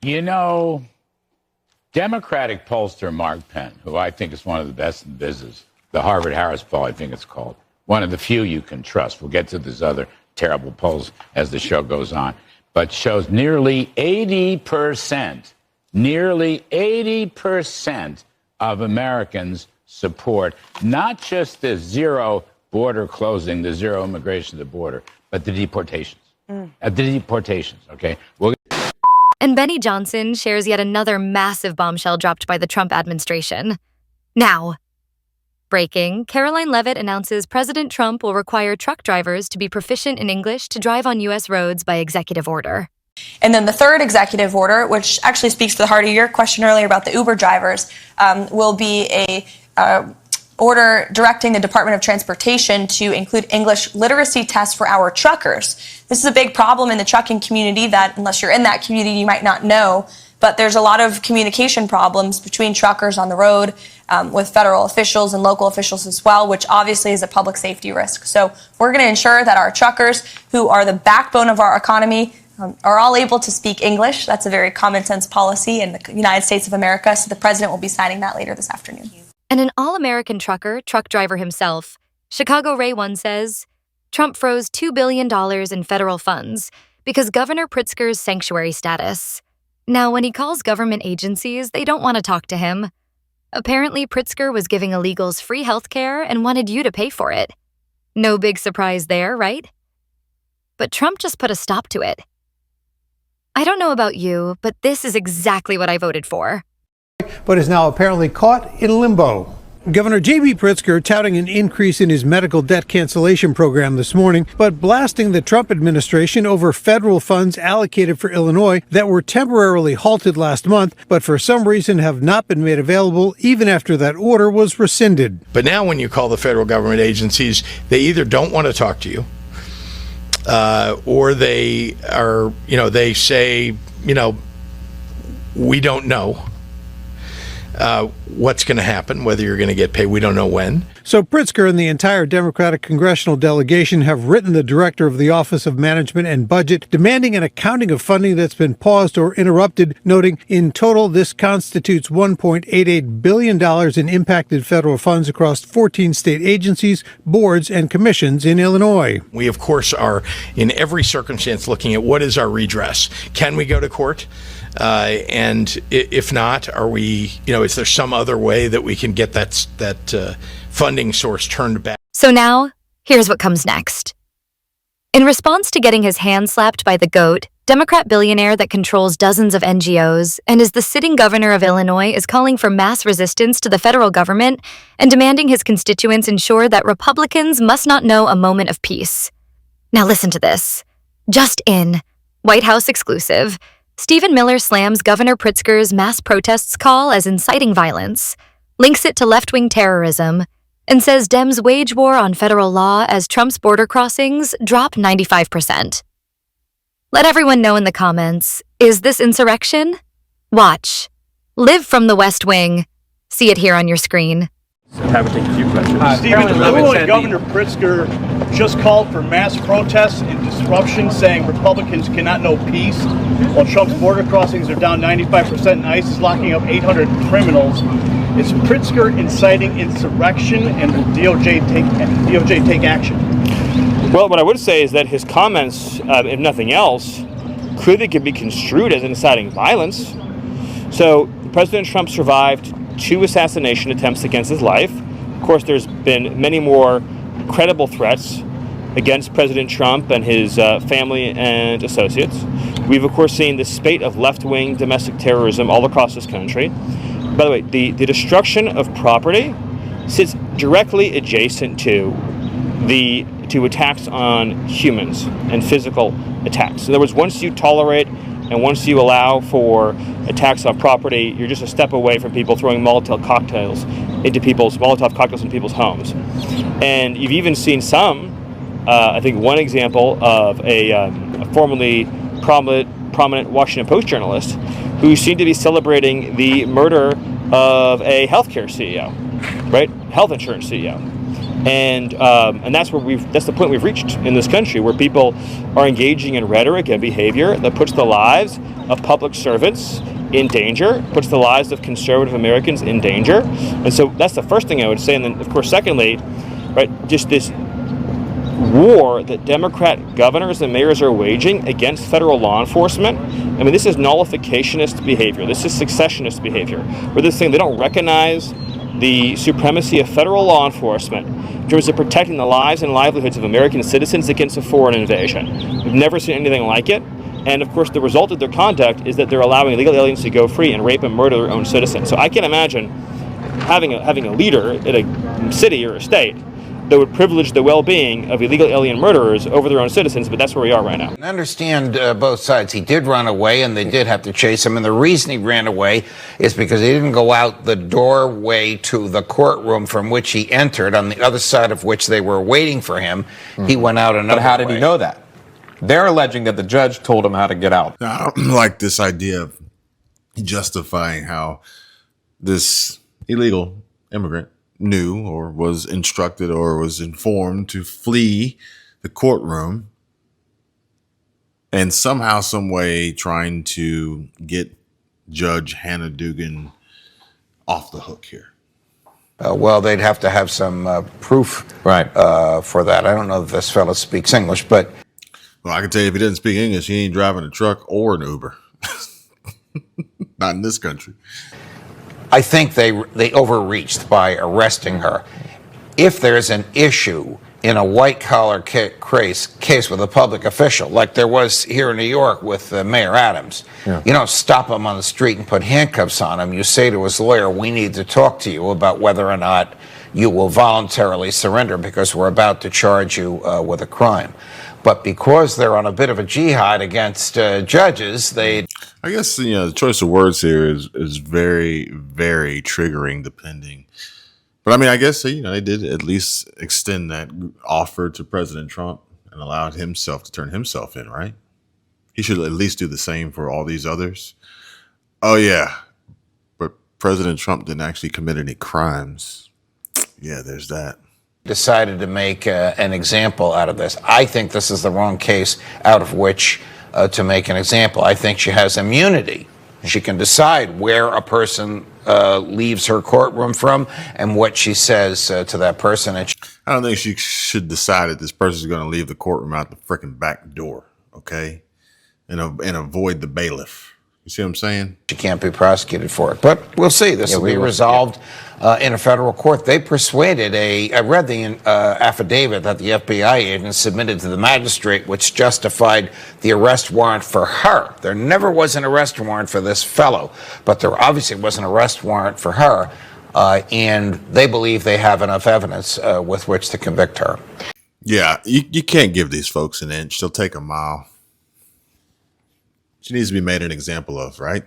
You know, Democratic pollster Mark Penn, who I think is one of the best in business, the Harvard-Harris poll, I think it's called, one of the few you can trust. We'll get to these other terrible polls as the show goes on, but shows nearly 80% of Americans support not just the zero border closing, the zero immigration to the border, but the deportations. The deportations, okay? And Benny Johnson shares yet another massive bombshell dropped by the Trump administration. Now, breaking, Caroline Leavitt announces President Trump will require truck drivers to be proficient in English to drive on U.S. roads by executive order. And then the third executive order, which actually speaks to the heart of your question earlier about the Uber drivers, will be a order directing the Department of Transportation to include English literacy tests for our truckers. This is a big problem in the trucking community that, unless you're in that community, you might not know. But there's a lot of communication problems between truckers on the road with federal officials and local officials as well, which obviously is a public safety risk. So we're going to ensure that our truckers, who are the backbone of our economy, are all able to speak English. That's a very common sense policy in the United States of America. So the president will be signing that later this afternoon. And an all-American truck driver himself, Chicago Ray One says, Trump froze $2 billion in federal funds because Governor Pritzker's sanctuary status. Now, when he calls government agencies, they don't want to talk to him. Apparently, Pritzker was giving illegals free health care and wanted you to pay for it. No big surprise there, right? But Trump just put a stop to it. I don't know about you, but this is exactly what I voted for. But is now apparently caught in limbo. Governor J.B. Pritzker touting an increase in his medical debt cancellation program this morning, but blasting the Trump administration over federal funds allocated for Illinois that were temporarily halted last month, but for some reason have not been made available even after that order was rescinded. But now when you call the federal government agencies, they either don't want to talk to you, or they are, they say, we don't know what's going to happen, whether you're going to get paid. We don't know when. So Pritzker and the entire Democratic congressional delegation have written the director of the Office of Management and Budget demanding an accounting of funding that's been paused or interrupted, noting in total this constitutes $1.88 billion in impacted federal funds across 14 state agencies, boards, and commissions in Illinois. We, of course, are in every circumstance looking at what is our redress. Can we go to court? And if not, are we, is there some other way that we can get that funding source turned back? So now, here's what comes next. In response to getting his hand slapped by the GOAT, Democrat billionaire that controls dozens of NGOs and is the sitting governor of Illinois is calling for mass resistance to the federal government and demanding his constituents ensure that Republicans must not know a moment of peace. Now listen to this. Just in, White House exclusive, Stephen Miller slams Governor Pritzker's mass protests call as inciting violence, links it to left-wing terrorism, and says Dems wage war on federal law as Trump's border crossings drop 95%. Let everyone know in the comments, is this insurrection? Watch. Live from the West Wing. See it here on your screen. Have a take a few questions. Stephen, Illinois Governor Pritzker just called for mass protests and disruption, saying Republicans cannot know peace, while Trump's border crossings are down 95% and ICE is locking up 800 criminals. Is Pritzker inciting insurrection, and will DOJ take action? Well, what I would say is that his comments, if nothing else, clearly could be construed as inciting violence. So President Trump survived 2 assassination attempts against his life. Of course, there's been many more credible threats against President Trump and his family and associates. We've, of course, seen the spate of left-wing domestic terrorism all across this country. By the way, the destruction of property sits directly adjacent to attacks on humans and physical attacks. In other words, once you tolerate and once you allow for attacks on property, you're just a step away from people throwing Molotov cocktails into people's homes. And you've even seen some, I think one example of a formerly prominent Washington Post journalist who seemed to be celebrating the murder of a healthcare CEO, right? Health insurance CEO. And that's the point we've reached in this country, where people are engaging in rhetoric and behavior that puts the lives of public servants in danger, puts the lives of conservative Americans in danger. And so that's the first thing I would say. And then, of course, secondly, right, just this war that Democrat governors and mayors are waging against federal law enforcement. I mean, this is nullificationist behavior. This is successionist behavior, where they're saying they don't recognize the supremacy of federal law enforcement in terms of protecting the lives and livelihoods of American citizens against a foreign invasion. We've never seen anything like it. And of course, the result of their conduct is that they're allowing illegal aliens to go free and rape and murder their own citizens. So I can't imagine having a leader in a city or a state that would privilege the well-being of illegal alien murderers over their own citizens, but that's where we are right now. I understand both sides. He did run away, and they did have to chase him, and the reason he ran away is because he didn't go out the doorway to the courtroom from which he entered, on the other side of which they were waiting for him. He went out another way. But how did he know that? They're alleging that the judge told him how to get out. I don't like this idea of justifying how this illegal immigrant knew or was instructed or was informed to flee the courtroom, and somehow, some way, trying to get Judge Hannah Dugan off the hook here. Well, they'd have to have some proof Right. For that. I don't know if this fellow speaks English, but Well, I can tell you, if he doesn't speak English, he ain't driving a truck or an Uber. Not in this country. I think they overreached by arresting her. If there's an issue in a white-collar case with a public official, like there was here in New York with Mayor Adams, you don't stop him on the street and put handcuffs on him. You say to his lawyer, we need to talk to you about whether or not you will voluntarily surrender because we're about to charge you with a crime. But because they're on a bit of a jihad against judges, I guess, the choice of words here is very, very triggering, depending. But I mean, I guess, they did at least extend that offer to President Trump and allowed himself to turn himself in, right? He should at least do the same for all these others. Oh, yeah. But President Trump didn't actually commit any crimes. Yeah, there's that. Decided to make an example out of this. I think this is the wrong case out of which to make an example. I think she has immunity. She can decide where a person leaves her courtroom from and what she says to that person. And I don't think she should decide that this person is going to leave the courtroom out the freaking back door, okay? And avoid the bailiff. You see what I'm saying? She can't be prosecuted for it. But we'll see. This will be resolved in a federal court. They persuaded I read the affidavit that the FBI agent submitted to the magistrate, which justified the arrest warrant for her. There never was an arrest warrant for this fellow, but there obviously was an arrest warrant for her, and they believe they have enough evidence with which to convict her. Yeah, you can't give these folks an inch. They'll take a mile. She needs to be made an example of, right?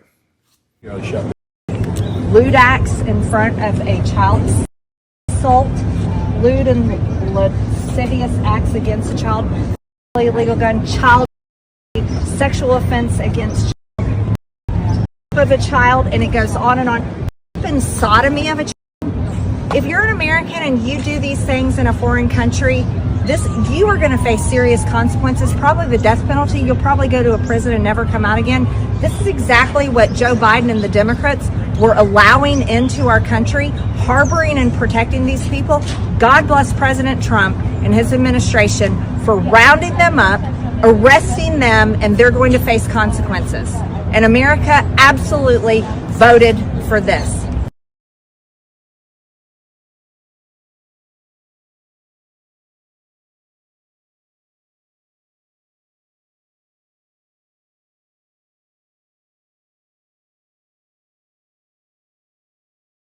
Lewd acts in front of a child, assault, lewd and lascivious acts against a child, illegal gun, child, sexual offense against of a child, and it goes on and on. Even sodomy of a child. If you're an American and you do these things in a foreign country, you are going to face serious consequences, probably the death penalty. You'll probably go to a prison and never come out again. This is exactly what Joe Biden and the Democrats were allowing into our country, harboring and protecting these people. God bless President Trump and his administration for rounding them up, arresting them, and they're going to face consequences. And America absolutely voted for this.